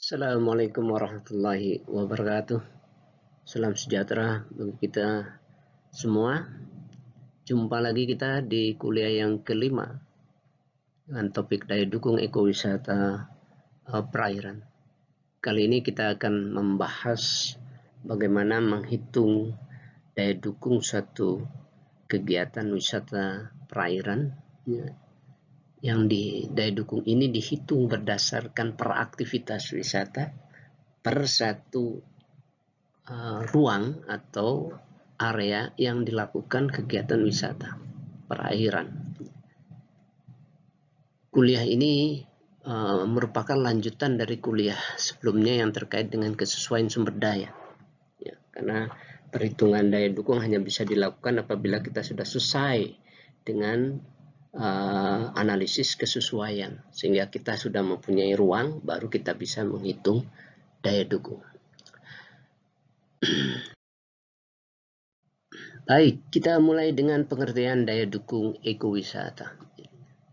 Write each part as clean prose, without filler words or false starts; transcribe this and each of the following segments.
Assalamualaikum warahmatullahi wabarakatuh. Salam sejahtera bagi kita semua. Jumpa lagi kita di kuliah yang kelima dengan topik daya dukung ekowisata perairan. Kali ini kita akan membahas bagaimana menghitung daya dukung suatu kegiatan wisata perairan, yang di daya dukung ini dihitung berdasarkan per aktivitas wisata per satu ruang atau area yang dilakukan kegiatan wisata perairan. Kuliah ini merupakan lanjutan dari kuliah sebelumnya yang terkait dengan kesesuaian sumber daya. Ya, karena perhitungan daya dukung hanya bisa dilakukan apabila kita sudah selesai dengan analisis kesesuaian, sehingga kita sudah mempunyai ruang, baru kita bisa menghitung daya dukung. Baik, kita mulai dengan pengertian daya dukung ekowisata.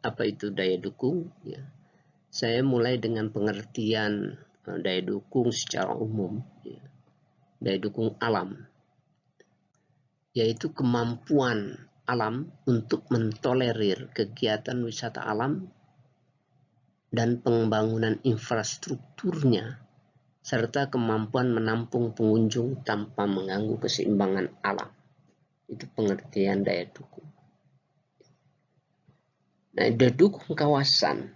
Apa itu daya dukung? Ya. Saya mulai dengan pengertian daya dukung secara umum. Ya. Daya dukung alam, yaitu kemampuan alam untuk mentolerir kegiatan wisata alam dan pembangunan infrastrukturnya, serta kemampuan menampung pengunjung tanpa mengganggu keseimbangan alam. Itu pengertian daya dukung. Nah, daya dukung kawasan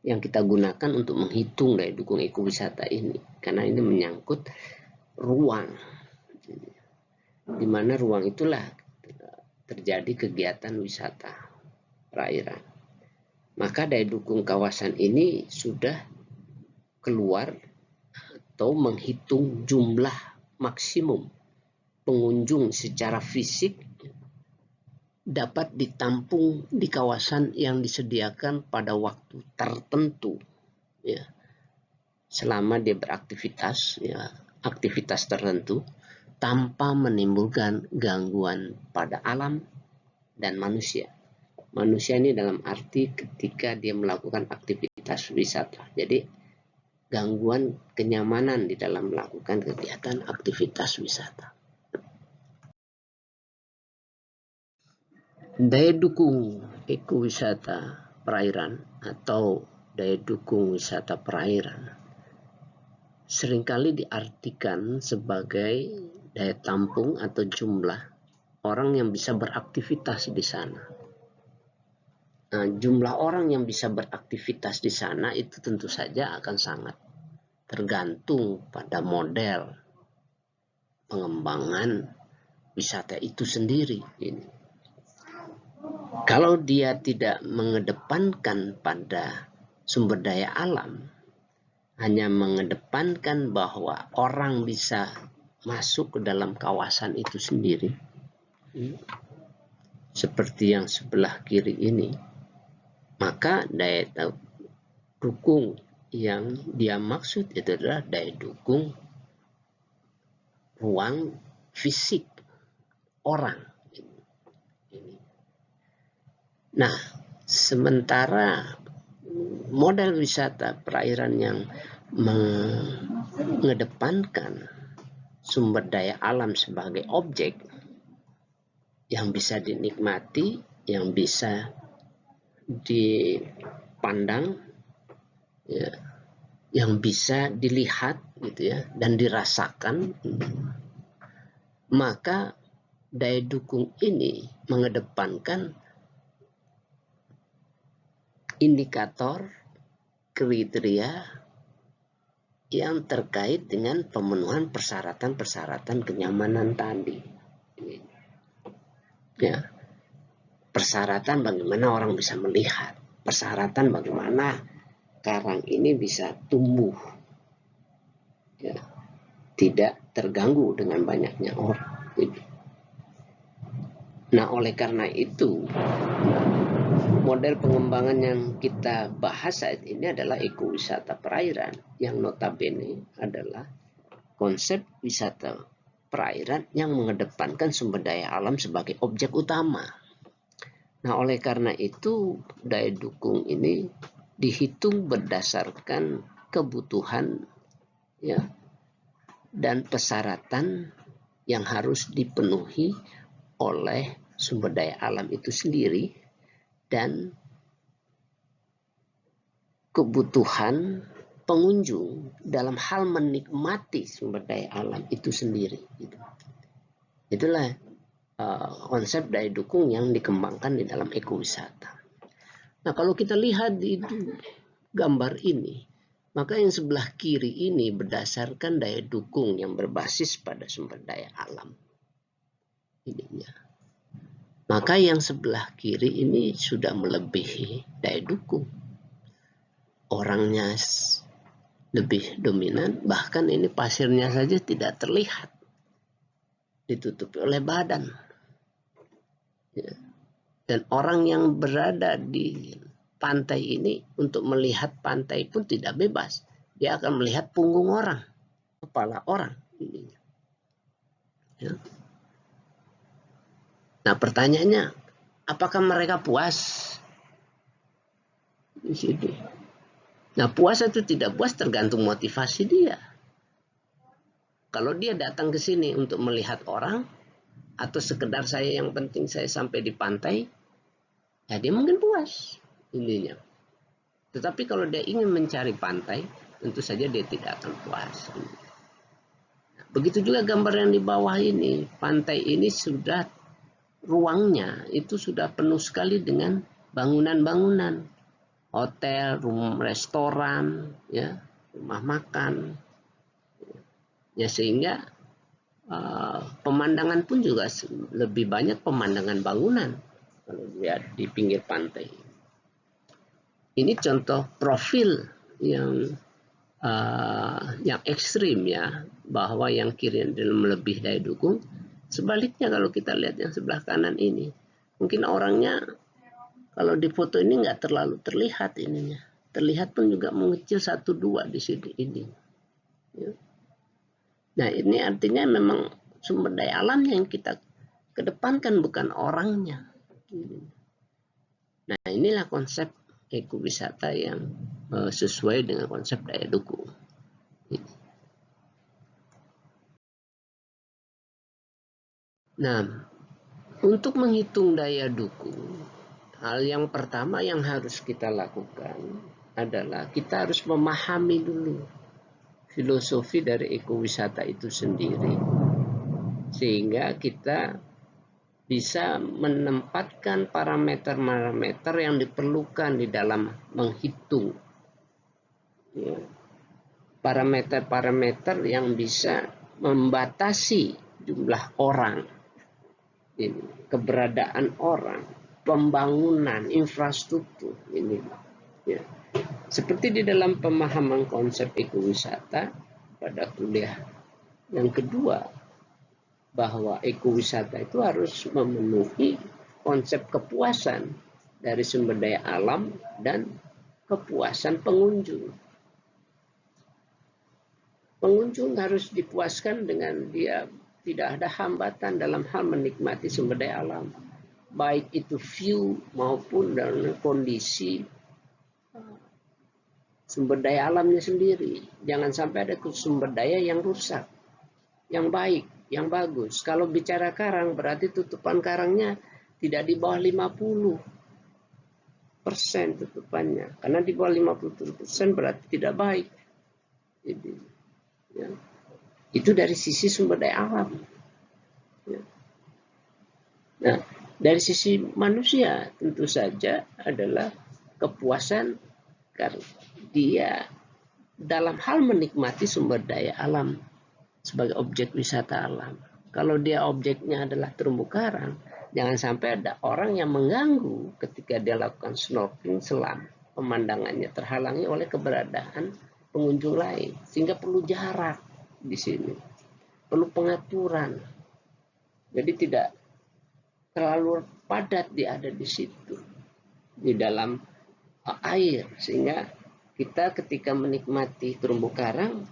yang kita gunakan untuk menghitung daya dukung ekowisata ini, karena ini menyangkut ruang, di mana ruang itulah terjadi kegiatan wisata perairan. Maka daya dukung kawasan ini sudah keluar atau menghitung jumlah maksimum pengunjung secara fisik dapat ditampung di kawasan yang disediakan pada waktu tertentu, ya, selama dia beraktivitas, ya, aktivitas tertentu tanpa menimbulkan gangguan pada alam dan manusia. Manusia ini dalam arti ketika dia melakukan aktivitas wisata. Jadi gangguan kenyamanan di dalam melakukan kegiatan aktivitas wisata. Daya dukung ekowisata perairan atau daya dukung wisata perairan seringkali diartikan sebagai daya tampung atau jumlah orang yang bisa beraktivitas di sana. Nah, jumlah orang yang bisa beraktivitas di sana itu tentu saja akan sangat tergantung pada model pengembangan wisata itu sendiri. Kalau dia tidak mengedepankan pada sumber daya alam, hanya mengedepankan bahwa orang bisa masuk ke dalam kawasan itu sendiri, seperti yang sebelah kiri ini, maka daya dukung yang dia maksud itu adalah daya dukung ruang fisik orang. Nah, sementara model wisata perairan yang mengedepankan sumber daya alam sebagai objek yang bisa dinikmati, yang bisa dipandang, ya, yang bisa dilihat, gitu ya, dan dirasakan, maka daya dukung ini mengedepankan indikator kriteria yang terkait dengan pemenuhan persyaratan-persyaratan kenyamanan tadi. Ya, persyaratan bagaimana orang bisa melihat, persyaratan bagaimana karang ini bisa tumbuh, ya, tidak terganggu dengan banyaknya orang. Nah, oleh karena itu, model pengembangan yang kita bahas saat ini adalah ekowisata perairan, yang notabene adalah konsep wisata perairan yang mengedepankan sumber daya alam sebagai objek utama. Nah, oleh karena itu daya dukung ini dihitung berdasarkan kebutuhan ya dan persyaratan yang harus dipenuhi oleh sumber daya alam itu sendiri dan kebutuhan pengunjung dalam hal menikmati sumber daya alam itu sendiri. Itulah konsep daya dukung yang dikembangkan di dalam ekowisata. Nah, kalau kita lihat di gambar ini, maka yang sebelah kiri ini berdasarkan daya dukung yang berbasis pada sumber daya alam. Ininya. Maka yang sebelah kiri ini sudah melebihi daya dukung. Orangnya lebih dominan, bahkan ini pasirnya saja tidak terlihat, ditutupi oleh badan. Ya. Dan orang yang berada di pantai ini untuk melihat pantai pun tidak bebas. Dia akan melihat punggung orang, kepala orang. Ya. Nah, pertanyaannya, apakah mereka puas di sini? Nah, puas atau tidak puas tergantung motivasi dia. Kalau dia datang ke sini untuk melihat orang, atau sekedar saya yang penting saya sampai di pantai, ya dia mungkin puas intinya. Tetapi kalau dia ingin mencari pantai, tentu saja dia tidak akan puas. Nah, begitu juga gambar yang di bawah ini, pantai ini sudah ruangnya itu sudah penuh sekali dengan bangunan-bangunan, hotel, rumah restoran, ya, rumah makan, ya sehingga pemandangan pun juga lebih banyak pemandangan bangunan kalau lihat di pinggir pantai. Ini contoh profil yang ekstrim ya, bahwa yang kiri adalah melebihi daya dukung. Sebaliknya kalau kita lihat yang sebelah kanan ini, mungkin orangnya kalau di foto ini nggak terlalu terlihat ininya. Terlihat pun juga mengecil 1-2 di sini ini. Ya. Nah, ini artinya memang sumber daya alamnya yang kita kedepankan, bukan orangnya. Nah, inilah konsep ekowisata yang sesuai dengan konsep daya dukung. Nah, untuk menghitung daya dukung, hal yang pertama yang harus kita lakukan adalah kita harus memahami dulu filosofi dari ekowisata itu sendiri, sehingga kita bisa menempatkan parameter-parameter yang diperlukan di dalam menghitung ya, parameter-parameter yang bisa membatasi jumlah orang, ini, keberadaan orang, pembangunan, infrastruktur ini. Ya. Seperti di dalam pemahaman konsep ekowisata pada kuliah yang kedua, bahwa ekowisata itu harus memenuhi konsep kepuasan dari sumber daya alam dan kepuasan pengunjung. Pengunjung harus dipuaskan dengan dia tidak ada hambatan dalam hal menikmati sumber daya alam, baik itu view maupun dalam kondisi sumber daya alamnya sendiri. Jangan sampai ada sumber daya yang rusak, yang baik, yang bagus. Kalau bicara karang, berarti tutupan karangnya tidak di bawah 50% tutupannya. Karena di bawah 50% berarti tidak baik. Jadi, ya. Itu dari sisi sumber daya alam. Ya. Nah, dari sisi manusia tentu saja adalah kepuasan karena dia dalam hal menikmati sumber daya alam sebagai objek wisata alam. Kalau dia objeknya adalah terumbu karang, jangan sampai ada orang yang mengganggu ketika dia lakukan snorkeling, selam. Pemandangannya terhalangi oleh keberadaan pengunjung lain, sehingga perlu jarak di sini, perlu pengaturan. Jadi tidak terlalu padat dia ada di situ, di dalam air, sehingga kita ketika menikmati terumbu karang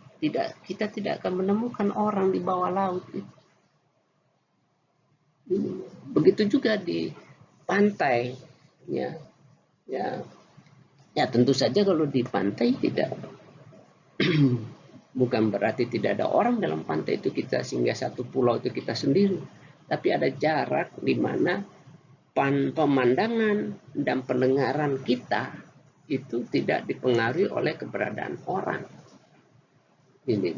kita tidak akan menemukan orang di bawah laut. Begitu juga di pantai, ya tentu saja kalau di pantai tidak Bukan berarti tidak ada orang dalam pantai itu kita, sehingga satu pulau itu kita sendiri. Tapi ada jarak di mana pemandangan dan pendengaran kita itu tidak dipengaruhi oleh keberadaan orang. Ini.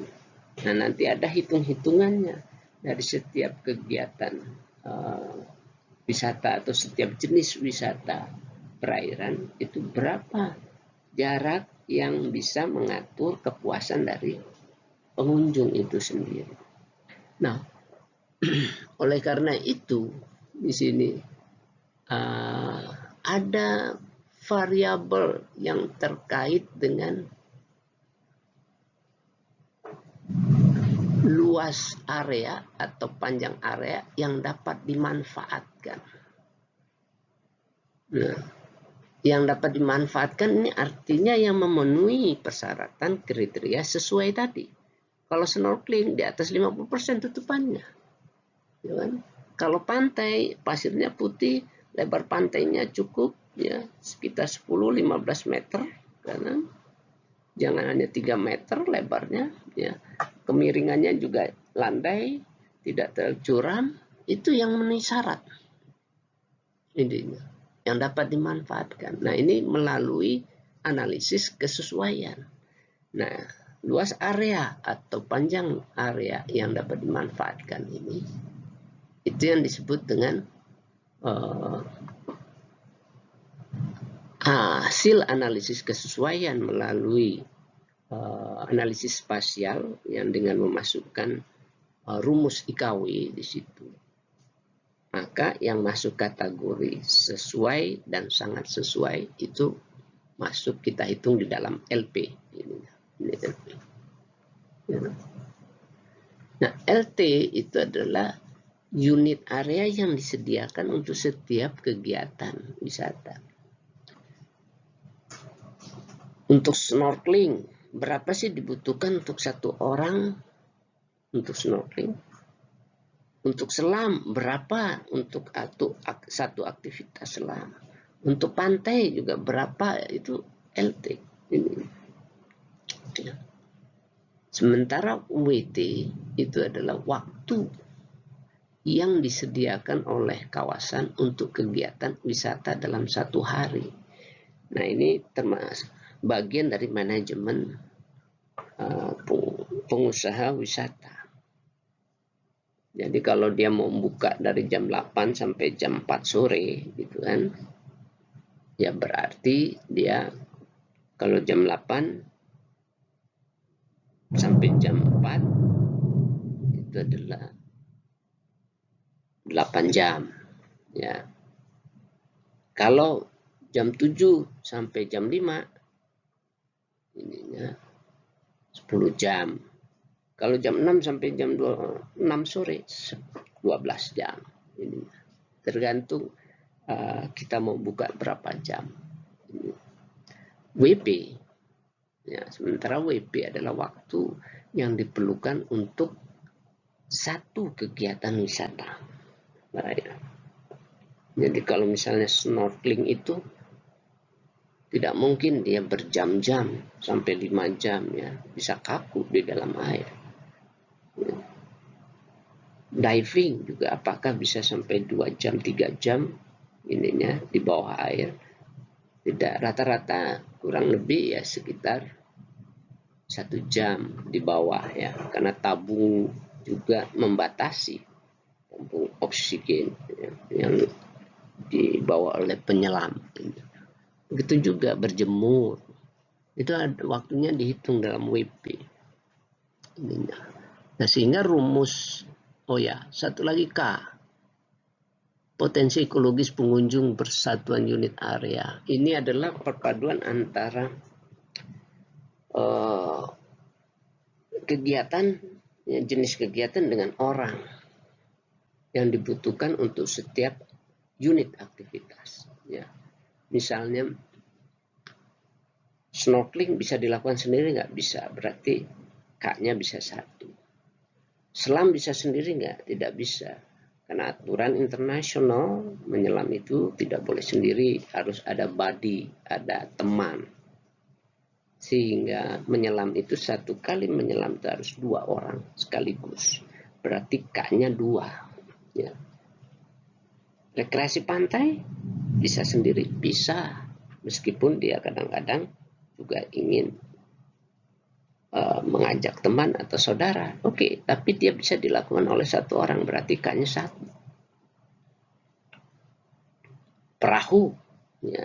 Nah, nanti ada hitung-hitungannya dari setiap kegiatan wisata atau setiap jenis wisata perairan itu berapa jarak yang bisa mengatur kepuasan dari pengunjung itu sendiri. Nah, oleh karena itu di sini ada variabel yang terkait dengan luas area atau panjang area yang dapat dimanfaatkan. Nah, yang dapat dimanfaatkan ini artinya yang memenuhi persyaratan kriteria sesuai tadi. Kalau snorkeling di atas 50% tutupannya. Ya kan? Kalau pantai pasirnya putih, lebar pantainya cukup ya sekitar 10-15 meter, karena jangan hanya 3 meter lebarnya ya. Kemiringannya juga landai, tidak tercuram, itu yang memenuhi syarat. Intinya yang dapat dimanfaatkan. Nah, ini melalui analisis kesesuaian. Nah, luas area atau panjang area yang dapat dimanfaatkan ini, itu yang disebut dengan hasil analisis kesesuaian melalui analisis spasial yang dengan memasukkan rumus IKW di situ. Maka yang masuk kategori sesuai dan sangat sesuai itu masuk kita hitung di dalam LP. Ini LP. Nah, LT itu adalah unit area yang disediakan untuk setiap kegiatan wisata. Untuk snorkeling, berapa sih dibutuhkan untuk satu orang untuk snorkeling? Untuk selam, berapa untuk satu aktivitas selam? Untuk pantai juga berapa, itu LT. Ini. Sementara WT itu adalah waktu yang disediakan oleh kawasan untuk kegiatan wisata dalam satu hari. Nah, ini termasuk bagian dari manajemen pengusaha wisata. Jadi kalau dia mau buka dari jam 8 sampai jam 4 sore gitu kan, ya berarti dia kalau jam 8 sampai jam 4 itu adalah 8 jam ya. Kalau jam 7 sampai jam 5 ininya 10 jam. Kalau jam 6 sampai jam 6 sore 12 jam. Ini tergantung kita mau buka berapa jam. WP ya, sementara WP adalah waktu yang diperlukan untuk satu kegiatan wisata. Jadi kalau misalnya snorkeling itu tidak mungkin dia berjam-jam sampai 5 jam ya, bisa kaku di dalam air. Diving juga apakah bisa sampai 2 jam 3 jam ininya di bawah air? Tidak, rata-rata kurang lebih ya sekitar 1 jam di bawah ya, karena tabung juga membatasi tabung oksigen ya, yang dibawa oleh penyelam. Begitu juga berjemur, itu ada waktunya dihitung dalam WP. Nah, sehingga rumus, satu lagi K, potensi ekologis pengunjung persatuan unit area. Ini adalah perpaduan antara kegiatan, ya, jenis kegiatan dengan orang yang dibutuhkan untuk setiap unit aktivitas. Ya. Misalnya snorkeling bisa dilakukan sendiri nggak? Bisa, berarti K-nya bisa 1. Selam bisa sendiri nggak? Tidak bisa. Karena aturan internasional menyelam itu tidak boleh sendiri, harus ada buddy, ada teman. Sehingga menyelam itu satu kali menyelam itu harus 2 orang sekaligus. Berarti K-nya 2. Ya. Rekreasi pantai bisa sendiri, bisa. Meskipun dia kadang-kadang juga ingin mengajak teman atau saudara. Oke, tapi dia bisa dilakukan oleh 1 orang, berarti K-nya 1. Perahu, ya.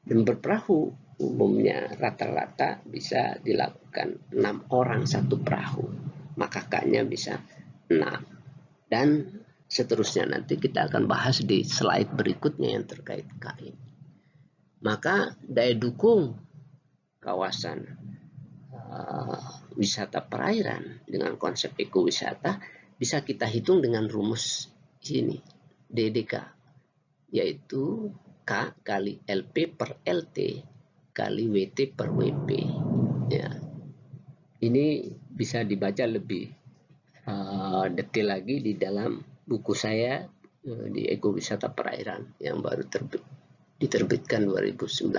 Dan berperahu umumnya rata-rata bisa dilakukan 6 orang 1 perahu, maka K-nya bisa 6. Dan seterusnya nanti kita akan bahas di slide berikutnya yang terkait K ini. Maka daya dukung kawasan wisata perairan dengan konsep ekowisata bisa kita hitung dengan rumus ini, DDK, yaitu K kali LP per LT kali WT per WP. Ya. Ini bisa dibaca lebih detail lagi di dalam buku saya di Ekowisata Perairan yang baru diterbitkan 2019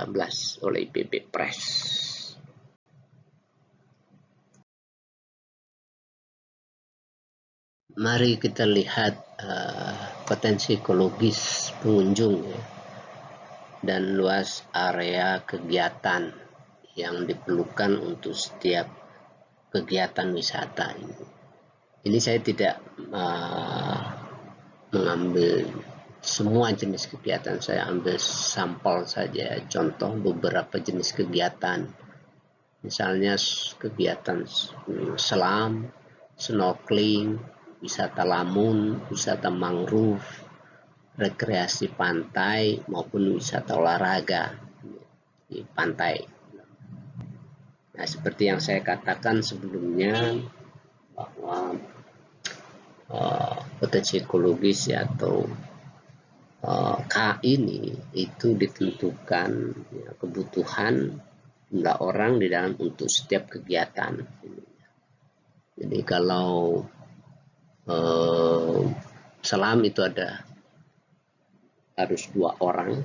oleh IPB Press. Mari kita lihat potensi ekologis pengunjung ya, dan luas area kegiatan yang diperlukan untuk setiap kegiatan wisata ini. Ini saya tidak mengambil semua jenis kegiatan, saya ambil sampel saja, contoh beberapa jenis kegiatan. Misalnya kegiatan selam, snorkeling, wisata lamun, wisata mangrove, rekreasi pantai maupun wisata olahraga di pantai. Nah, seperti yang saya katakan sebelumnya bahwa potensi ekologis ya, atau K ini itu ditentukan ya, kebutuhan jumlah orang di dalam untuk setiap kegiatan. Jadi kalau selam itu harus 2 orang,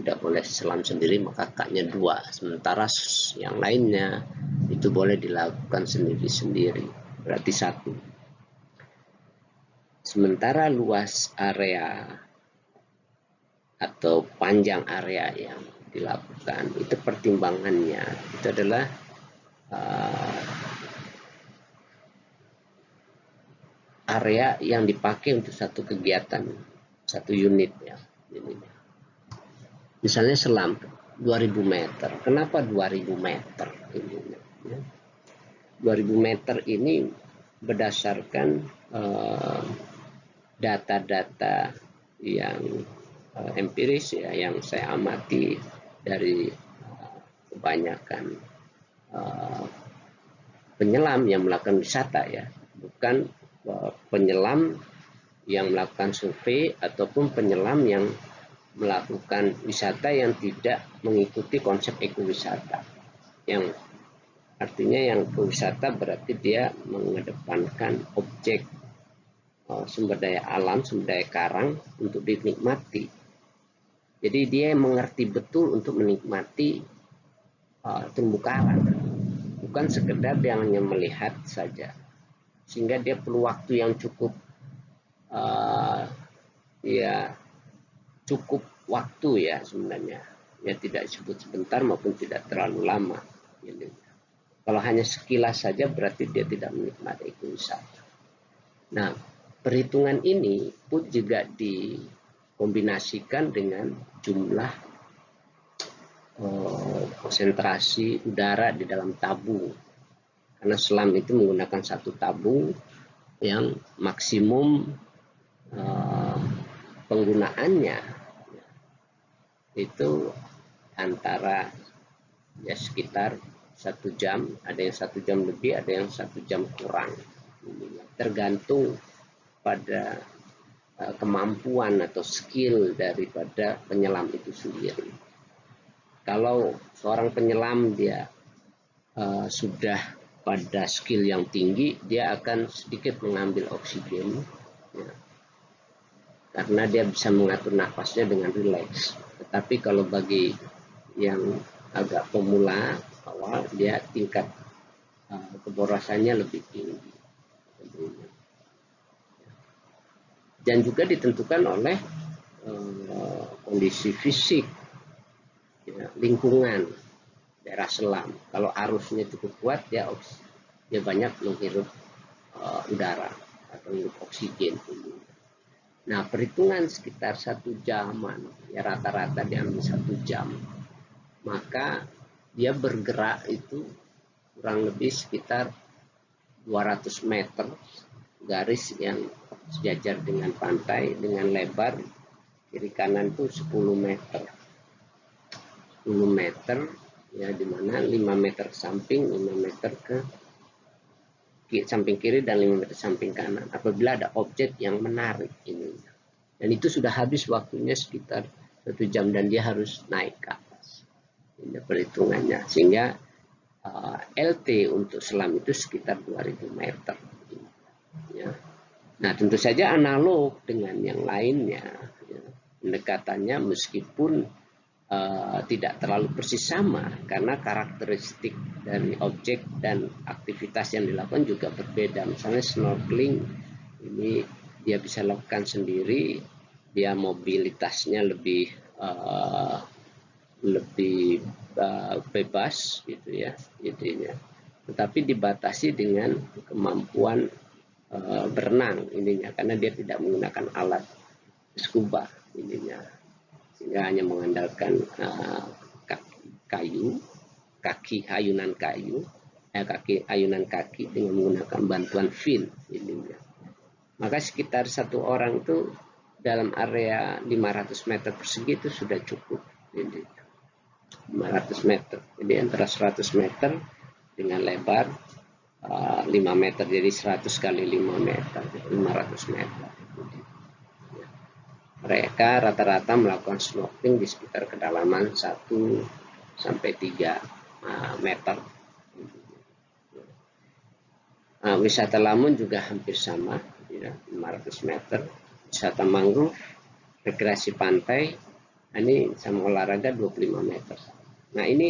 tidak boleh selam sendiri, maka K-nya 2. Sementara yang lainnya itu boleh dilakukan sendiri-sendiri, berarti 1. Sementara luas area atau panjang area yang dilakukan itu pertimbangannya itu adalah area yang dipakai untuk satu kegiatan, satu unit ya. Misalnya selam 2000 meter. Kenapa 2000 meter ini? Ya. 2000 meter ini berdasarkan data-data yang empiris ya, yang saya amati dari kebanyakan penyelam yang melakukan wisata ya, bukan penyelam yang melakukan survei ataupun penyelam yang melakukan wisata yang tidak mengikuti konsep ekowisata, yang artinya yang ekowisata berarti dia mengedepankan objek sumber daya alam, sumber daya karang untuk dinikmati. Jadi dia mengerti betul untuk menikmati terumbu karang, bukan sekedar dia hanya melihat saja, sehingga dia perlu waktu yang cukup cukup waktu ya sebenarnya ya, tidak disebut sebentar maupun tidak terlalu lama. Kalau hanya sekilas saja berarti dia tidak menikmati ekowisata. Nah, perhitungan ini pun juga dikombinasikan dengan jumlah konsentrasi udara di dalam tabung, karena selam itu menggunakan satu tabung yang maksimum penggunaannya itu antara ya sekitar 1 jam, ada yang 1 jam lebih, ada yang 1 jam kurang, tergantung pada kemampuan atau skill daripada penyelam itu sendiri. Kalau seorang penyelam dia sudah pada skill yang tinggi, dia akan sedikit mengambil oksigen ya, karena dia bisa mengatur nafasnya dengan rileks. Tetapi kalau bagi yang agak pemula awal dia tingkat keborosannya lebih tinggi tentunya. Dan juga ditentukan oleh kondisi fisik, ya, lingkungan daerah selam. Kalau arusnya cukup kuat, dia banyak menghirup udara atau menghirup oksigen. Nah, perhitungan sekitar 1 jaman, ya rata-rata diambil 1 jam, maka dia bergerak itu kurang lebih sekitar 200 meter garis yang sejajar dengan pantai dengan lebar kiri kanan itu 10 meter. 10 meter ya, dimana 5 meter ke samping, 5 meter ke samping kiri dan 5 meter samping kanan apabila ada objek yang menarik ini. Dan itu sudah habis waktunya sekitar 1 jam dan dia harus naik ke atas. Ini perhitungannya, sehingga LT untuk selam itu sekitar 2000 meter. Ya. Nah, tentu saja analog dengan yang lainnya. Ya. Pendekatannya meskipun tidak terlalu persis sama, karena karakteristik dari objek dan aktivitas yang dilakukan juga berbeda. Misalnya snorkeling, ini dia bisa lakukan sendiri, dia mobilitasnya lebih bebas gitu ya, intinya. Tetapi dibatasi dengan kemampuan berenang ininya, karena dia tidak menggunakan alat scuba ininya, sehingga hanya mengandalkan kaki ayunan kaki dengan menggunakan bantuan fin ininya. Maka sekitar 1 orang itu dalam area 500 meter persegi itu sudah cukup. Jadi 500 meter. Jadi antara 100 meter dengan lebar 5 meter, jadi 100 kali 5 meter, 500 meter. Mereka rata-rata melakukan snorkeling di sekitar kedalaman 1 sampai 3 meter. Wisata lamun juga hampir sama, ya, 500 meter. Wisata mangrove, rekreasi pantai, ini sama olahraga 25 meter. Nah, ini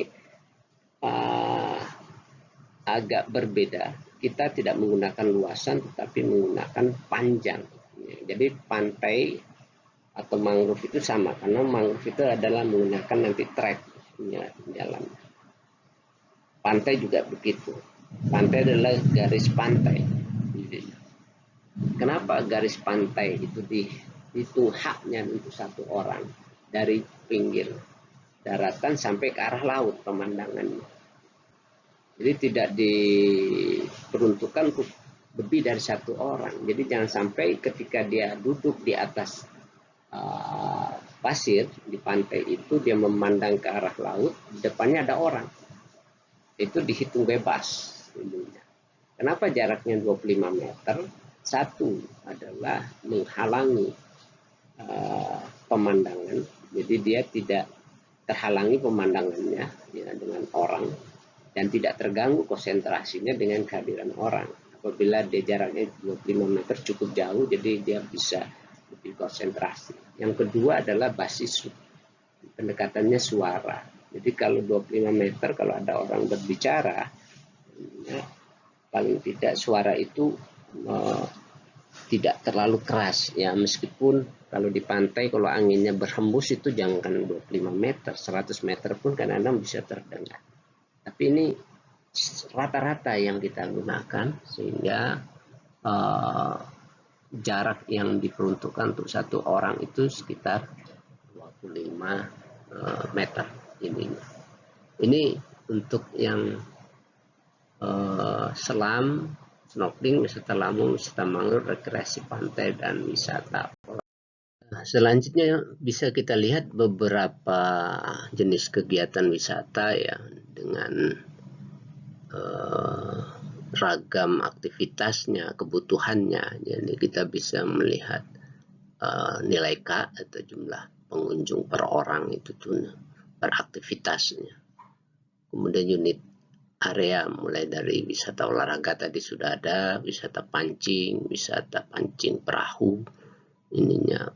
agak berbeda. Kita tidak menggunakan luasan, tetapi menggunakan panjang. Jadi pantai atau mangrove itu sama, karena mangrove itu adalah menggunakan nanti trek jalan. Pantai juga begitu. Pantai adalah garis pantai. Kenapa garis pantai itu haknya untuk 1 orang dari pinggir daratan sampai ke arah laut pemandangannya. Jadi tidak diperuntukkan untuk lebih dari 1 orang. Jadi jangan sampai ketika dia duduk di atas pasir di pantai itu dia memandang ke arah laut, di depannya ada orang. Itu dihitung bebas. Kenapa jaraknya 25 meter? 1 adalah menghalangi pemandangan. Jadi dia tidak terhalangi pemandangannya ya, dengan orang, dan tidak terganggu konsentrasinya dengan kehadiran orang. Apabila dia jaraknya 25 meter cukup jauh, jadi dia bisa lebih konsentrasi. Yang kedua adalah basis pendekatannya suara. Jadi kalau 25 meter kalau ada orang berbicara, ya, paling tidak suara itu tidak terlalu keras ya, meskipun kalau di pantai kalau anginnya berhembus itu jangan 25 meter, 100 meter pun kadang-kadang bisa terdengar. Tapi ini rata-rata yang kita gunakan, sehingga jarak yang diperuntukkan untuk 1 orang itu sekitar 25 meter ini untuk yang selam, snorkeling, wisata lamun, wisata mangrove, rekreasi pantai, dan wisata. Nah, selanjutnya bisa kita lihat beberapa jenis kegiatan wisata ya, dengan ragam aktivitasnya, kebutuhannya. Jadi kita bisa melihat nilai K atau jumlah pengunjung per orang itu tuh beraktivitasnya. Kemudian unit area mulai dari wisata olahraga tadi sudah ada, wisata pancing perahu, ininya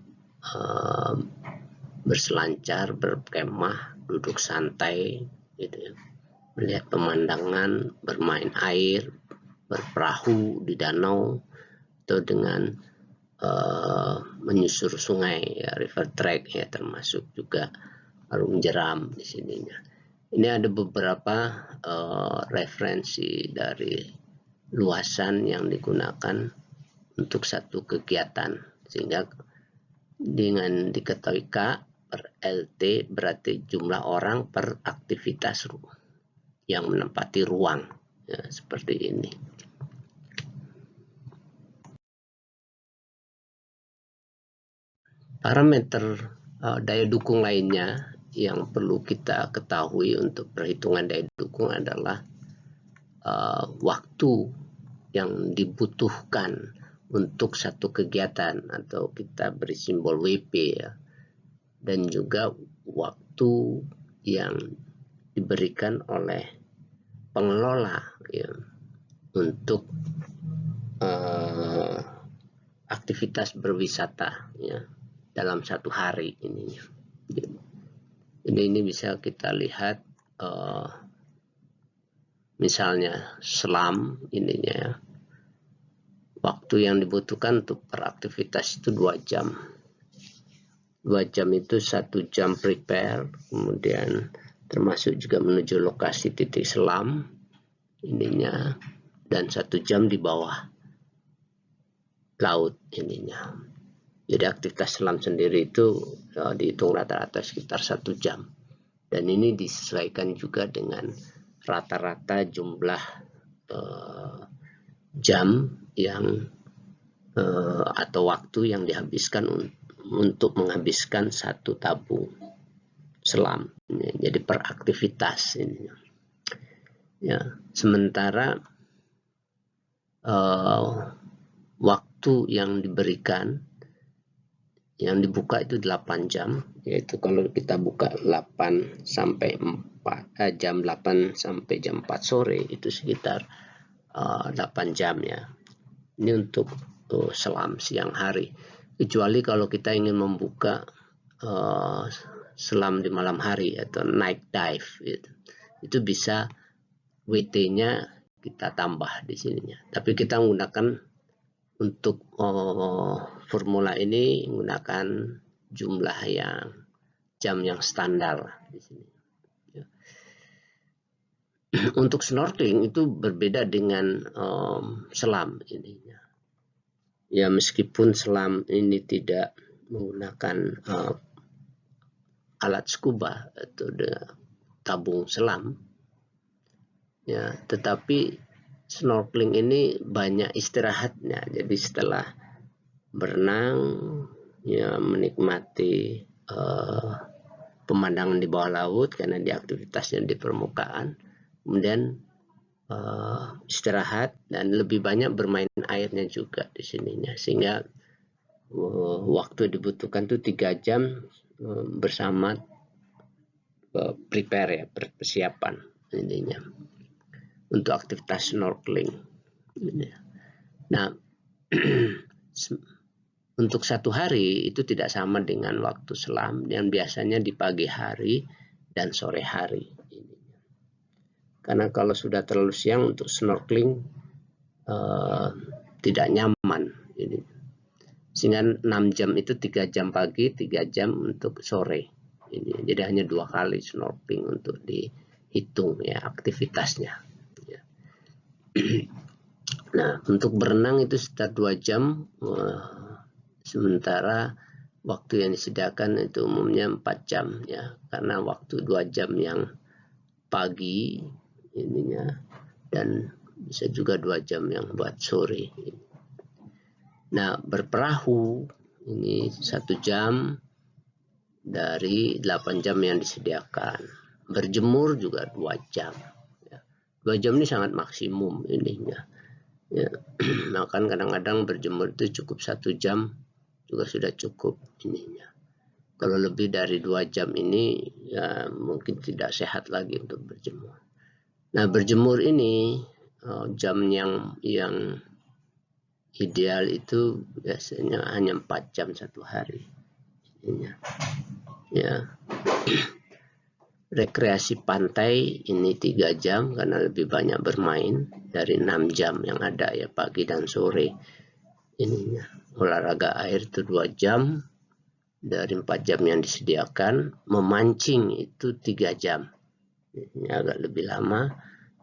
berselancar, berkemah, duduk santai gitu ya. melihat pemandangan, bermain air, berperahu di danau, atau dengan menyusur sungai, ya, river trek, ya, termasuk juga arung jeram di sininya. Ini ada beberapa referensi dari luasan yang digunakan untuk satu kegiatan, sehingga dengan diketahui K per LT berarti jumlah orang per aktivitas yang menempati ruang, ya, seperti ini. Parameter daya dukung lainnya yang perlu kita ketahui untuk perhitungan daya dukung adalah waktu yang dibutuhkan untuk satu kegiatan, atau kita beri simbol WP, ya, dan juga waktu yang diberikan oleh pengelola, ya, untuk aktivitas berwisata, ya, dalam satu hari ini. Jadi ini bisa kita lihat misalnya selam ininya, ya. Waktu yang dibutuhkan untuk beraktivitas itu 2 jam. 2 jam itu 1 jam prepare, kemudian termasuk juga menuju lokasi titik selam ininya, dan 1 jam di bawah laut ininya. Jadi aktivitas selam sendiri itu dihitung rata-rata sekitar 1 jam. Dan ini disesuaikan juga dengan rata-rata jumlah jam yang atau waktu yang dihabiskan untuk menghabiskan satu tabung selam. Jadi per aktivitas ini. Ya, sementara waktu yang diberikan, yang dibuka itu 8 jam, yaitu kalau kita buka 8 sampai 4 jam 8 sampai jam 4 sore itu sekitar 8 jam, ya. Ini untuk selam siang hari. Kecuali kalau kita ingin membuka selam di malam hari atau night dive, gitu. Itu bisa WT-nya kita tambah di sininya. Tapi kita menggunakan untuk formula ini menggunakan jumlah jam yang standar di sini. Untuk snorkeling itu berbeda dengan selam ininya. Ya, meskipun selam ini tidak menggunakan alat scuba atau tabung selam, ya, tetapi snorkeling ini banyak istirahatnya. Jadi setelah berenang, ya, menikmati pemandangan di bawah laut karena di aktivitasnya di permukaan, kemudian istirahat dan lebih banyak bermain airnya juga di sininya, sehingga waktu dibutuhkan itu 3 jam bersama prepare, ya, persiapan ininya untuk aktivitas snorkeling. Nah, untuk satu hari itu tidak sama dengan waktu selam yang biasanya di pagi hari dan sore hari. Karena kalau sudah terlalu siang untuk snorkeling tidak nyaman. Sehingga 6 jam itu 3 jam pagi, 3 jam untuk sore. Jadi hanya 2 kali snorkeling untuk dihitung, ya, aktivitasnya. Ya. Nah, untuk berenang itu sekitar 2 jam, sementara waktu yang disediakan itu umumnya 4 jam, ya, karena waktu 2 jam yang pagi ininya dan bisa juga 2 jam yang buat sore. Nah, berperahu ini 1 jam dari 8 jam yang disediakan. Berjemur juga 2 jam. 2 jam ini sangat maksimum ininya. Ya. Nah, kan kadang-kadang berjemur itu cukup 1 jam juga sudah cukup ininya. Kalau lebih dari 2 jam ini, ya, mungkin tidak sehat lagi untuk berjemur. Nah, berjemur ini jam yang ideal itu biasanya hanya 4 jam satu hari. Ya. Rekreasi pantai ini 3 jam karena lebih banyak bermain dari 6 jam yang ada ya, pagi dan sore. Ininya olahraga air itu 2 jam dari 4 jam yang disediakan. Memancing itu 3 jam, ini agak lebih lama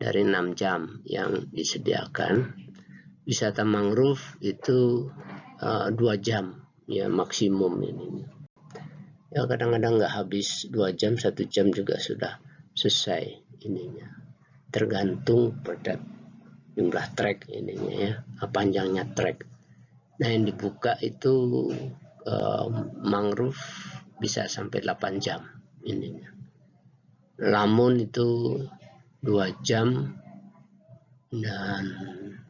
dari 6 jam yang disediakan. Wisata mangrove itu 2 jam ya maksimum ini. Ya kadang-kadang nggak habis 2 jam, 1 jam juga sudah selesai ininya. Tergantung pada jumlah trek ininya ya, panjangnya trek. Nah yang dibuka itu mangrove bisa sampai 8 jam ininya. Lamun itu 2 jam dan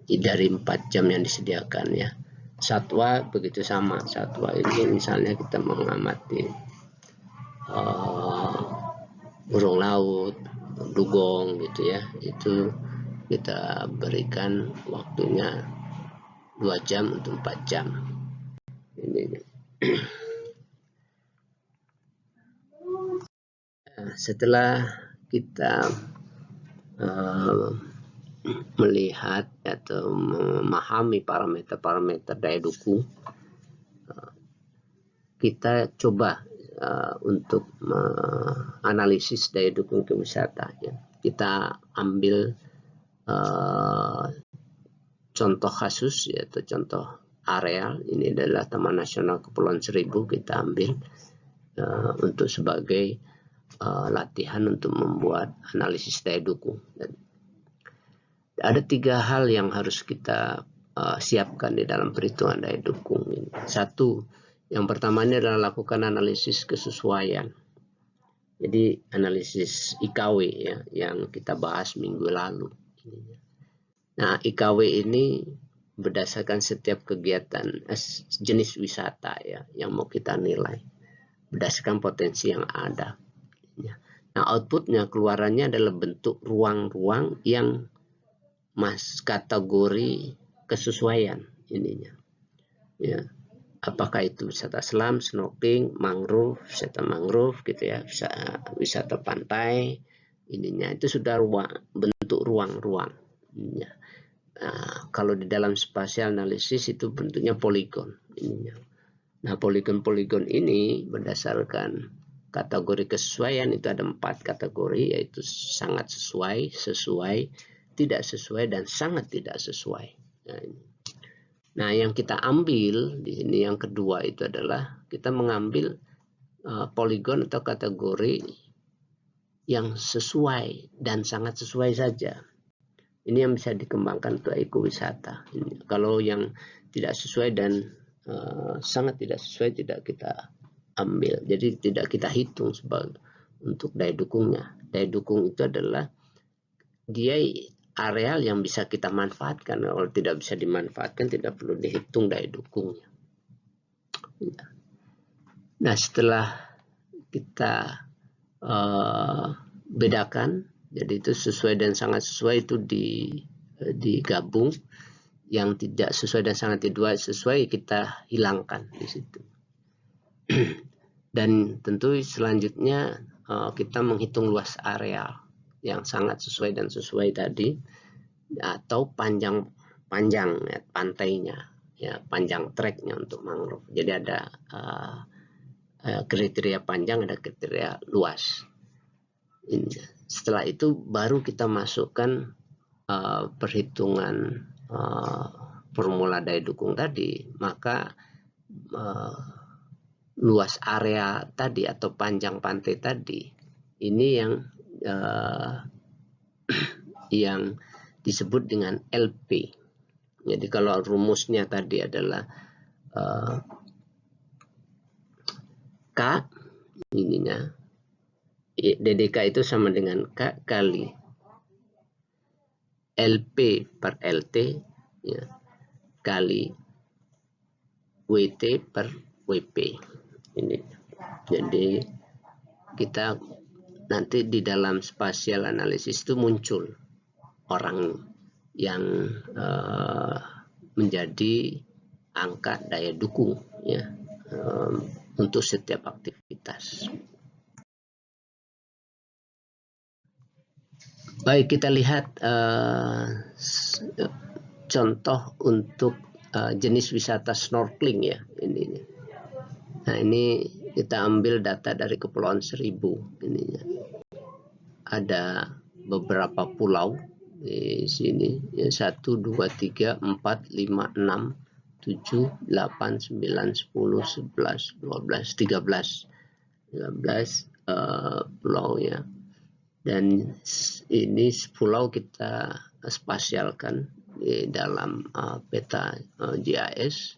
dari 4 jam yang disediakan ya. Satwa begitu sama. Satwa ini misalnya kita mengamati burung laut, dugong gitu ya, itu kita berikan waktunya 2 jam untuk 4 jam ini. Setelah kita melihat atau memahami parameter-parameter daya dukung, kita coba untuk menganalisis daya dukung ke wisata ya. Kita ambil contoh kasus yaitu contoh areal, ini adalah Taman Nasional Kepulauan Seribu, kita ambil untuk sebagai latihan untuk membuat analisis daya dukung. Dan ada 3 hal yang harus kita siapkan di dalam perhitungan daya dukung ini. Satu, yang pertama ini adalah lakukan analisis kesesuaian. Jadi analisis IKW ya, yang kita bahas minggu lalu. Nah IKW ini berdasarkan setiap kegiatan jenis wisata ya yang mau kita nilai berdasarkan potensi yang ada. Nah outputnya, keluarannya adalah bentuk ruang-ruang yang kategori kesesuaian ininya ya. Apakah itu wisata selam, snorkeling, mangrove, wisata mangrove gitu ya, wisata pantai ininya, itu sudah bentuk ruang-ruang ya. Nah, kalau di dalam spatial analisis itu bentuknya poligon ininya. Nah poligon-poligon ini berdasarkan kategori kesesuaian itu ada 4 kategori, yaitu sangat sesuai, sesuai, tidak sesuai, dan sangat tidak sesuai. Nah yang kita ambil di sini yang kedua itu adalah kita mengambil poligon atau kategori yang sesuai dan sangat sesuai saja. Ini yang bisa dikembangkan untuk ekowisata. Kalau yang tidak sesuai dan sangat tidak sesuai tidak kita ambil. Jadi tidak kita hitung sebagai untuk daya dukungnya. Daya dukung itu adalah dia areal yang bisa kita manfaatkan. Kalau tidak bisa dimanfaatkan tidak perlu dihitung daya dukungnya. Nah setelah kita bedakan, jadi itu sesuai dan sangat sesuai itu digabung. Yang tidak sesuai dan sangat tidak sesuai kita hilangkan di situ. Dan tentu selanjutnya kita menghitung luas areal yang sangat sesuai dan sesuai tadi, atau panjang ya, pantainya ya, panjang treknya untuk mangrove. Jadi ada kriteria panjang, ada kriteria luas. Setelah itu baru kita masukkan perhitungan formula daya dukung tadi, maka luas area tadi atau panjang pantai tadi ini yang disebut dengan LP. Jadi kalau rumusnya tadi adalah K ininya, DDK itu sama dengan K kali LP per LT ya, kali WT per WP ini. Jadi kita nanti di dalam spatial analisis itu muncul orang yang menjadi angka daya dukung ya untuk setiap aktivitas. Baik, kita lihat contoh untuk jenis wisata snorkeling ya. Ini. Nah, ini kita ambil data dari Kepulauan Seribu. Ininya ada beberapa pulau di sini. 1, 2, 3, 4, 5, 6, 7, 8, 9, 10, 11, 12, 13 pulau ya. Dan ini pulau kita spasialkan di dalam peta GIS,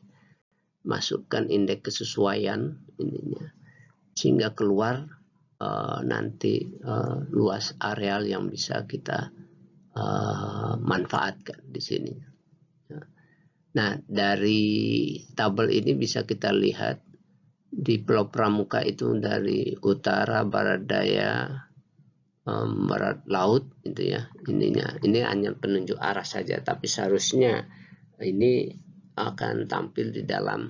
masukkan indeks kesesuaian ininya sehingga keluar nanti luas areal yang bisa kita manfaatkan di sini. Nah, dari tabel ini bisa kita lihat di Pulau Pramuka itu dari utara, barat daya, barat laut itu ya. Ini hanya penunjuk arah saja, tapi seharusnya ini akan tampil di dalam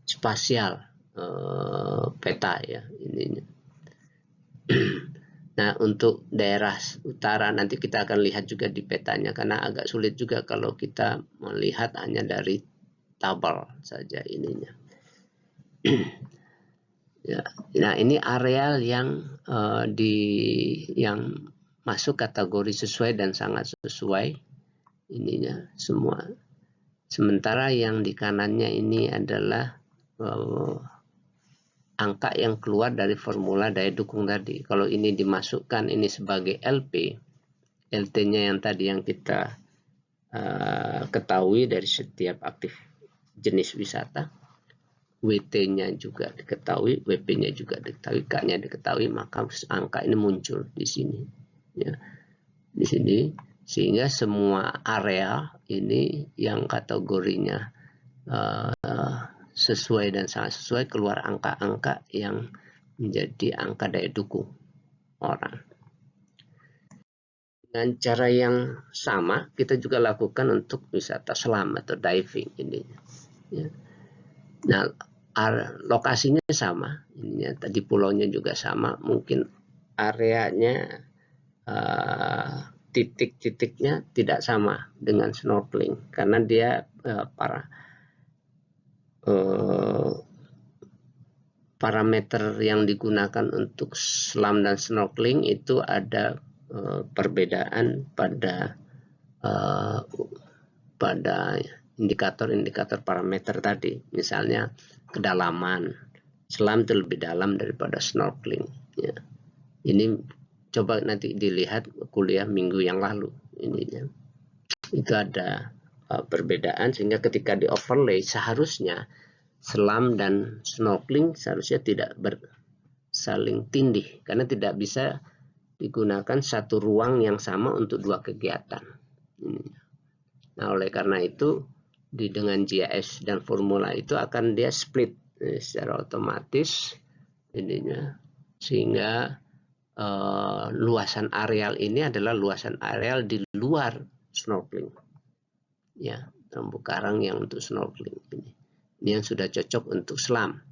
spasial peta ya ininya. Nah, untuk daerah utara nanti kita akan lihat juga di petanya, karena agak sulit juga kalau kita melihat hanya dari tabel saja ininya. Ya, nah ini areal yang yang masuk kategori sesuai dan sangat sesuai ininya semua. Sementara yang di kanannya ini adalah angka yang keluar dari formula daya dukung tadi. Kalau ini dimasukkan ini sebagai LP, LT-nya yang tadi yang kita ketahui dari setiap aktif jenis wisata, WT-nya juga diketahui, WP-nya juga diketahui, K-nya diketahui, maka angka ini muncul di sini. Ya, di sini, sehingga semua area ini yang kategorinya sesuai dan sangat sesuai, keluar angka-angka yang menjadi angka daya dukung orang. Dengan cara yang sama, kita juga lakukan untuk wisata selam atau diving ini. Ya. Nah, lokasinya sama, ininya tadi pulaunya juga sama, mungkin areanya titik-titiknya tidak sama dengan snorkeling karena dia parameter yang digunakan untuk selam dan snorkeling itu ada perbedaan pada indikator-indikator parameter tadi. Misalnya kedalaman, selam itu lebih dalam daripada snorkeling. Ya. Ini coba nanti dilihat kuliah minggu yang lalu. Ininya itu ada perbedaan sehingga ketika di overlay seharusnya selam dan snorkeling seharusnya tidak saling tindih karena tidak bisa digunakan satu ruang yang sama untuk dua kegiatan. Nah, oleh karena itu dengan GIS dan formula itu akan dia split secara otomatis ininya, sehingga luasan areal ini adalah luasan areal di luar snorkeling ya, terumbu karang yang untuk snorkeling ini yang sudah cocok untuk selam.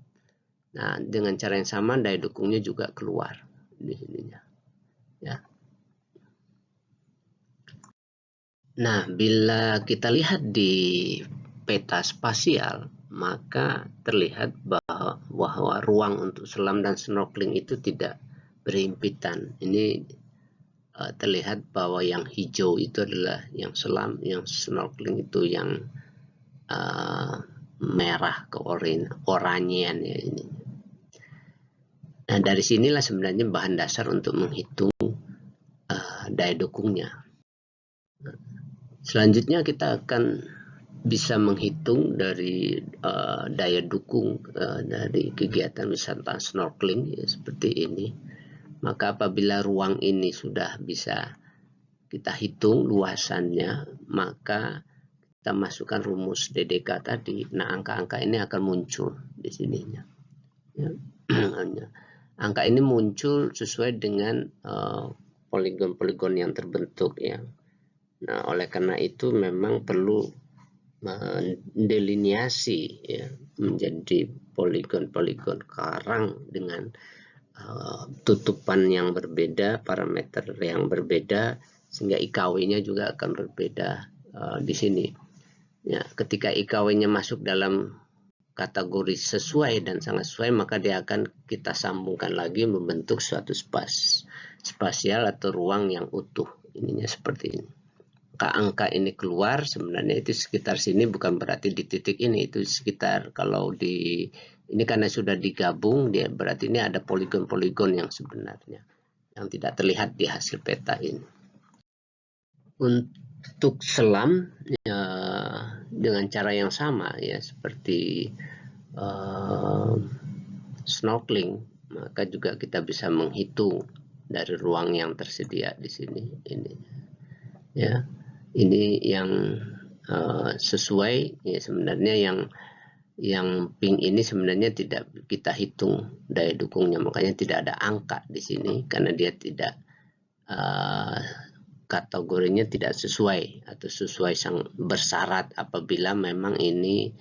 Nah, dengan cara yang sama daya dukungnya juga keluar di sininya ya. Nah, bila kita lihat di peta spasial, maka terlihat bahwa ruang untuk selam dan snorkeling itu tidak berhimpitan. Ini terlihat bahwa yang hijau itu adalah yang selam, yang snorkeling itu yang merah ke oranyean ya ini. Nah, dari sinilah sebenarnya bahan dasar untuk menghitung daya dukungnya. Selanjutnya kita akan bisa menghitung dari daya dukung dari kegiatan wisata snorkeling ya, seperti ini. Maka apabila ruang ini sudah bisa kita hitung luasannya, maka kita masukkan rumus DDK tadi. Nah, angka-angka ini akan muncul di sininya. Ya. Angka ini muncul sesuai dengan poligon-poligon yang terbentuk ya. Nah, oleh karena itu memang perlu mendelineasi ya, menjadi poligon-poligon karang dengan tutupan yang berbeda, parameter yang berbeda, sehingga IKW-nya juga akan berbeda di sini. Ya, ketika IKW-nya masuk dalam kategori sesuai dan sangat sesuai, maka dia akan kita sambungkan lagi membentuk suatu spasial atau ruang yang utuh. Ininya seperti ini. Angka ini keluar, sebenarnya itu sekitar sini, bukan berarti di titik ini, itu sekitar, kalau di ini karena sudah digabung, dia berarti ini ada poligon-poligon yang sebenarnya yang tidak terlihat di hasil peta ini. Untuk selam ya, dengan cara yang sama ya, seperti snorkeling, maka juga kita bisa menghitung dari ruang yang tersedia di sini. Ini ya, ini yang sesuai ya, sebenarnya yang pink ini sebenarnya tidak kita hitung daya dukungnya, makanya tidak ada angka di sini karena dia tidak kategorinya tidak sesuai atau sesuai sang bersyarat. Apabila memang ini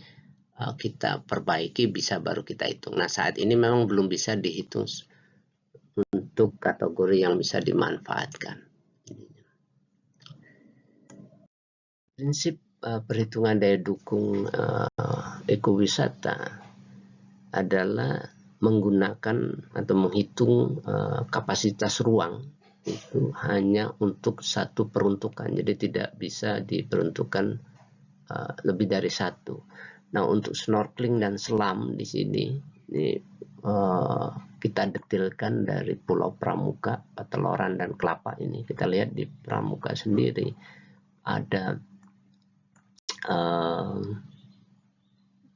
kita perbaiki bisa baru kita hitung. Nah, saat ini memang belum bisa dihitung untuk kategori yang bisa dimanfaatkan. Prinsip perhitungan daya dukung ekowisata adalah menggunakan atau menghitung kapasitas ruang itu hanya untuk satu peruntukan, jadi tidak bisa diperuntukkan lebih dari satu. Nah, untuk snorkeling dan selam di sini ini kita detilkan dari Pulau Pramuka, Peteloran dan Kelapa ini. Kita lihat di Pramuka sendiri ada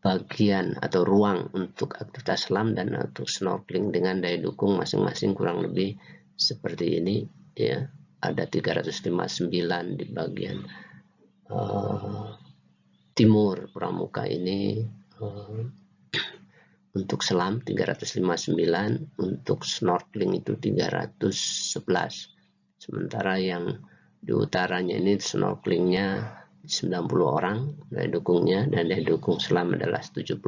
bagian atau ruang untuk aktivitas selam dan untuk snorkeling dengan daya dukung masing-masing kurang lebih seperti ini ya. Ada 359 di bagian timur Pramuka ini untuk selam 359, untuk snorkeling itu 311. Sementara yang di utaranya ini snorkelingnya 90 orang daya dukungnya, dan daya dukung selam adalah 71.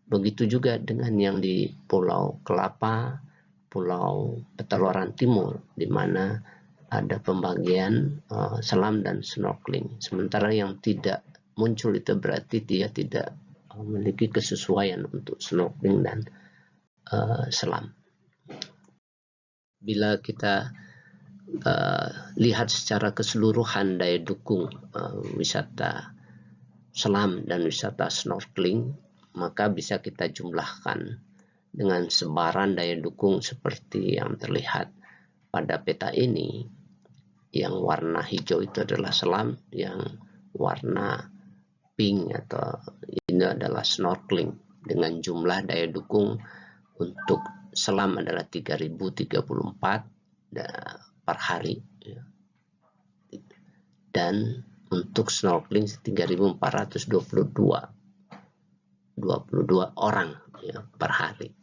Begitu juga dengan yang di Pulau Kelapa, Pulau Peteloran Timur, di mana ada pembagian selam dan snorkeling. Sementara yang tidak muncul itu berarti dia tidak memiliki kesesuaian untuk snorkeling dan selam. Bila kita lihat secara keseluruhan daya dukung wisata selam dan wisata snorkeling, maka bisa kita jumlahkan dengan sebaran daya dukung seperti yang terlihat pada peta ini. Yang warna hijau itu adalah selam, yang warna pink atau ini adalah snorkeling, dengan jumlah daya dukung untuk selam adalah 3034 per hari ya. Dan untuk snorkeling 3.422 orang ya, per hari.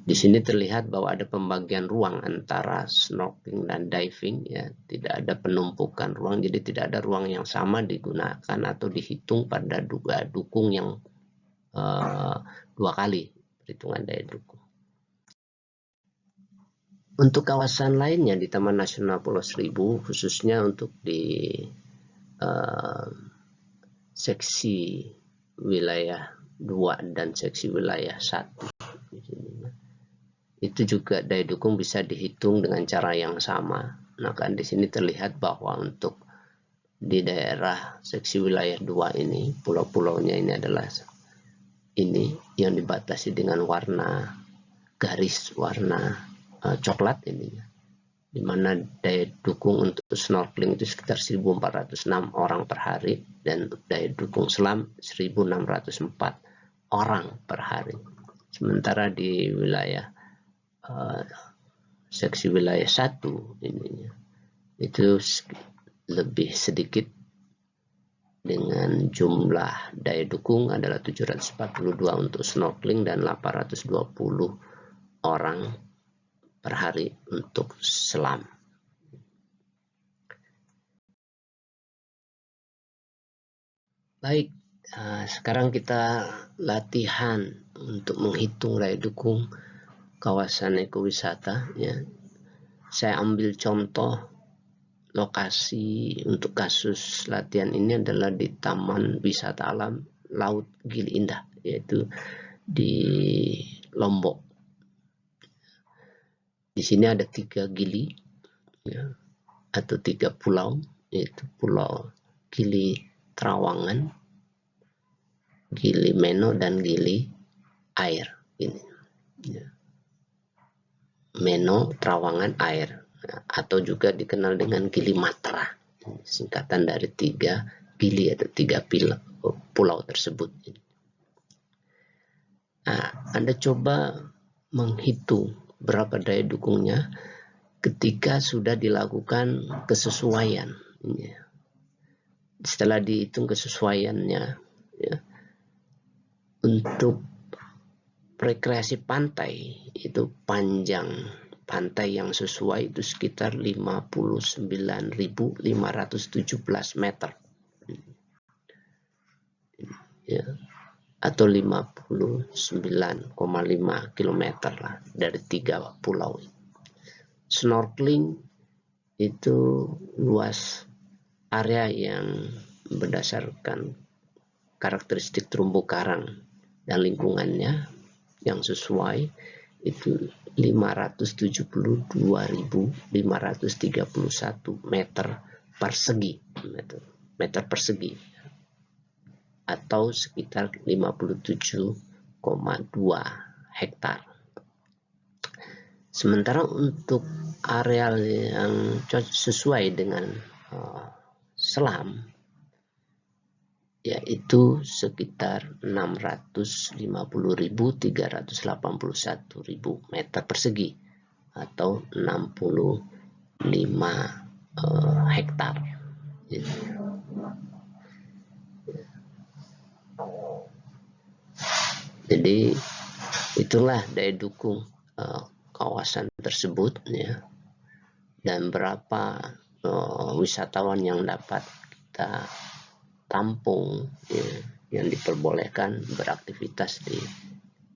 Di sini terlihat bahwa ada pembagian ruang antara snorkeling dan diving ya, tidak ada penumpukan ruang, jadi tidak ada ruang yang sama digunakan atau dihitung pada dukung yang dua kali perhitungan daya dukung. Untuk kawasan lainnya di Taman Nasional Pulau Seribu, khususnya untuk di seksi wilayah 2 dan seksi wilayah 1, itu juga daya dukung bisa dihitung dengan cara yang sama. Nah, kan di sini terlihat bahwa untuk di daerah seksi wilayah 2 ini, pulau-pulaunya ini adalah ini yang dibatasi dengan warna garis warna coklat ini, di mana daya dukung untuk snorkeling itu sekitar 1.406 orang per hari, dan daya dukung selam 1.604 orang per hari. Sementara di wilayah seksi wilayah 1 ini itu lebih sedikit, dengan jumlah daya dukung adalah 742 untuk snorkeling dan 820 orang per hari untuk selam. Baik, sekarang kita latihan untuk menghitung daya dukung kawasan ekowisata ya. Saya ambil contoh lokasi untuk kasus latihan ini adalah di Taman Wisata Alam Laut Gili Indah, yaitu di Lombok. Di sini ada 3 gili ya, atau 3 pulau, yaitu Pulau Gili Trawangan, Gili Meno, dan Gili Air. Ini ya. Meno, Trawangan, Air, atau juga dikenal dengan Gili Matra, singkatan dari 3 gili atau 3 pulau tersebut. Nah, Anda coba menghitung berapa daya dukungnya ketika sudah dilakukan kesesuaian. Setelah dihitung kesesuaiannya ya, untuk rekreasi pantai itu panjang pantai yang sesuai itu sekitar 59.517 meter ya, atau 59,5 km lah dari 3 pulau. Snorkeling itu luas area yang berdasarkan karakteristik terumbu karang dan lingkungannya yang sesuai itu 572.531 meter persegi atau sekitar 57,2 hektar. Sementara untuk areal yang sesuai dengan selam yaitu sekitar 650.381 meter persegi atau 65 hektar. Jadi itulah daya dukung kawasan tersebut ya, dan berapa wisatawan yang dapat kita tampung ya, yang diperbolehkan beraktivitas di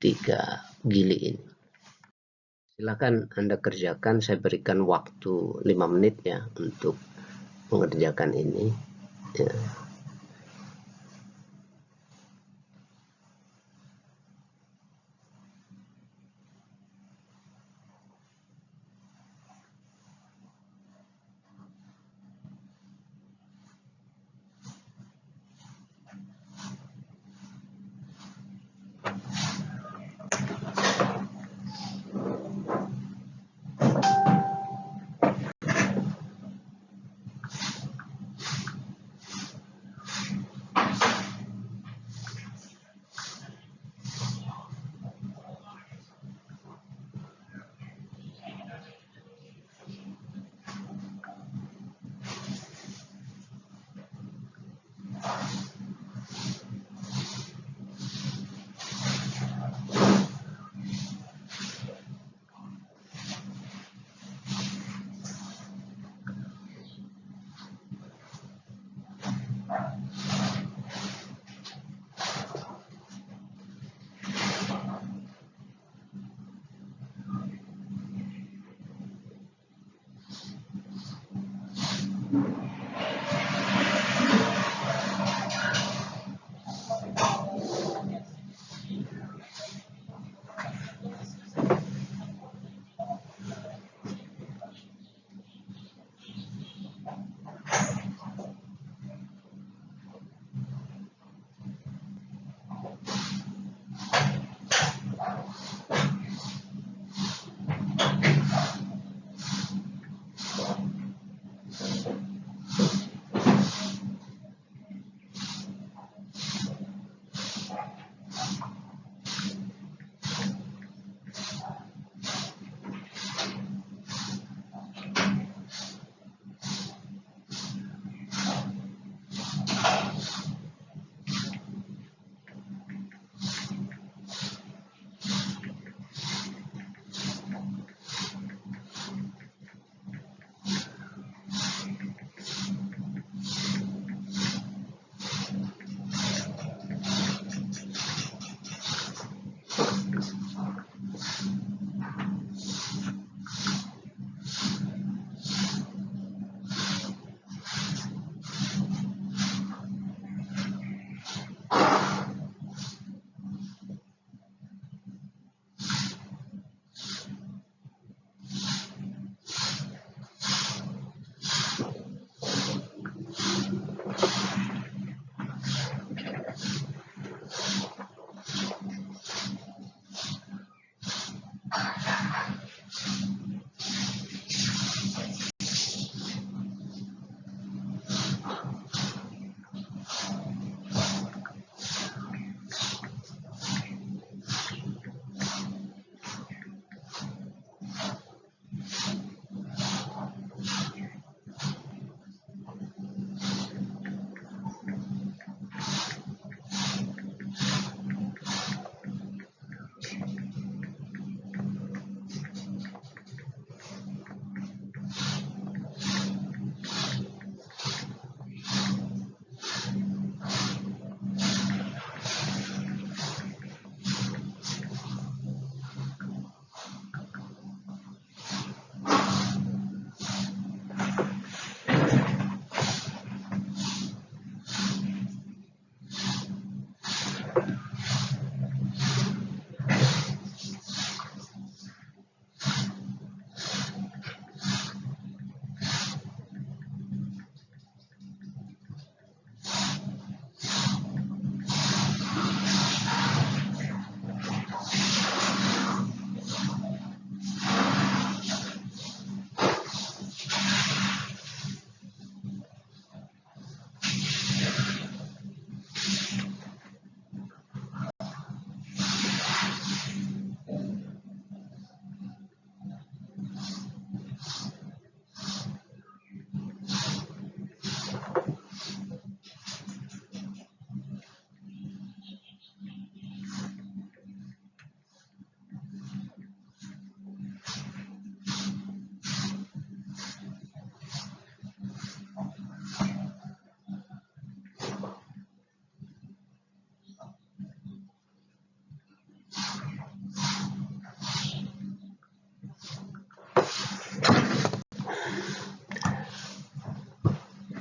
3 gili ini. Silakan Anda kerjakan, saya berikan waktu 5 menit ya untuk mengerjakan ini ya.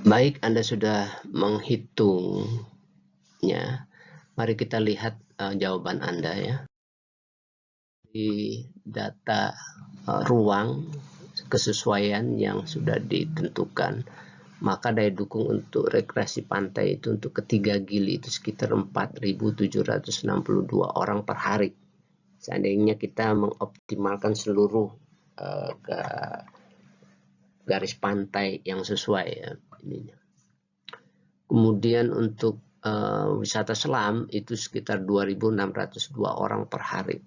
Baik, Anda sudah menghitungnya. Mari kita lihat jawaban Anda ya. Di data ruang kesesuaian yang sudah ditentukan, maka daya dukung untuk rekreasi pantai itu untuk ketiga gili itu sekitar 4.762 orang per hari. Seandainya kita mengoptimalkan seluruh garis pantai yang sesuai ya, ininya. Kemudian untuk wisata selam itu sekitar 2.602 orang per hari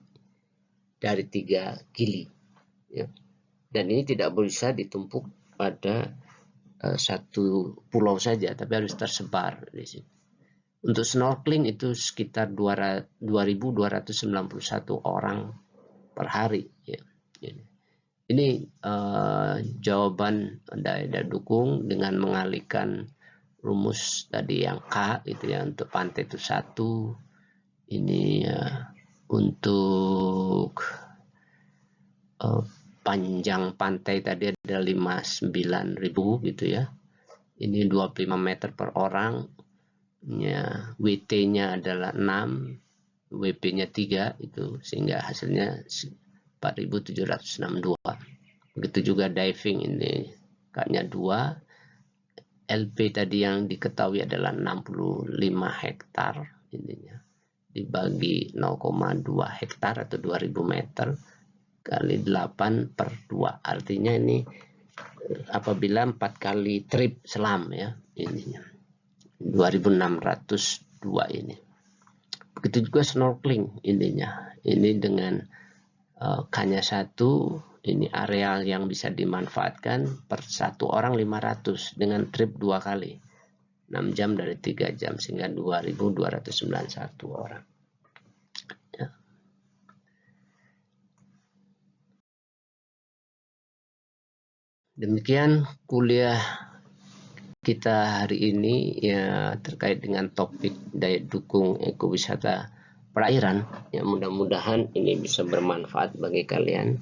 dari 3 gili ya. Dan ini tidak bisa ditumpuk pada satu pulau saja, tapi harus tersebar di sini. Untuk snorkeling itu sekitar 2.291 orang per hari ya. Ini jawaban daya dukung dengan mengalihkan rumus tadi yang K itu ya, untuk pantai itu 1, ini untuk panjang pantai tadi ada 59.000 gitu ya. Ini 25 meter per orang ya, WT-nya adalah 6, WP-nya 3 itu, sehingga hasilnya 4.762. Begitu juga diving, ini K-nya 2, LP tadi yang diketahui adalah 65 hektar ininya, dibagi 0,2 hektar atau 2000 meter kali 8 per 2, artinya ini apabila 4 kali trip selam ya, ininya 2.602 ini. Begitu juga snorkeling ininya, ini dengan K-nya 1, ini areal yang bisa dimanfaatkan per satu orang 500 dengan trip 2 kali 6 jam dari 3 jam sehingga 2.291 orang ya. Demikian kuliah kita hari ini ya, terkait dengan topik daya dukung ekowisata perairan ya. Mudah-mudahan ini bisa bermanfaat bagi kalian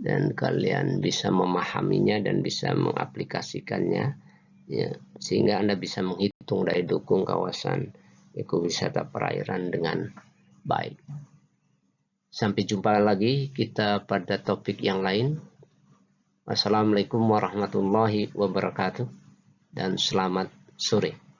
dan kalian bisa memahaminya dan bisa mengaplikasikannya ya, sehingga Anda bisa menghitung daya dukung kawasan ekowisata perairan dengan baik. Sampai jumpa lagi kita pada topik yang lain. Wassalamualaikum warahmatullahi wabarakatuh dan selamat sore.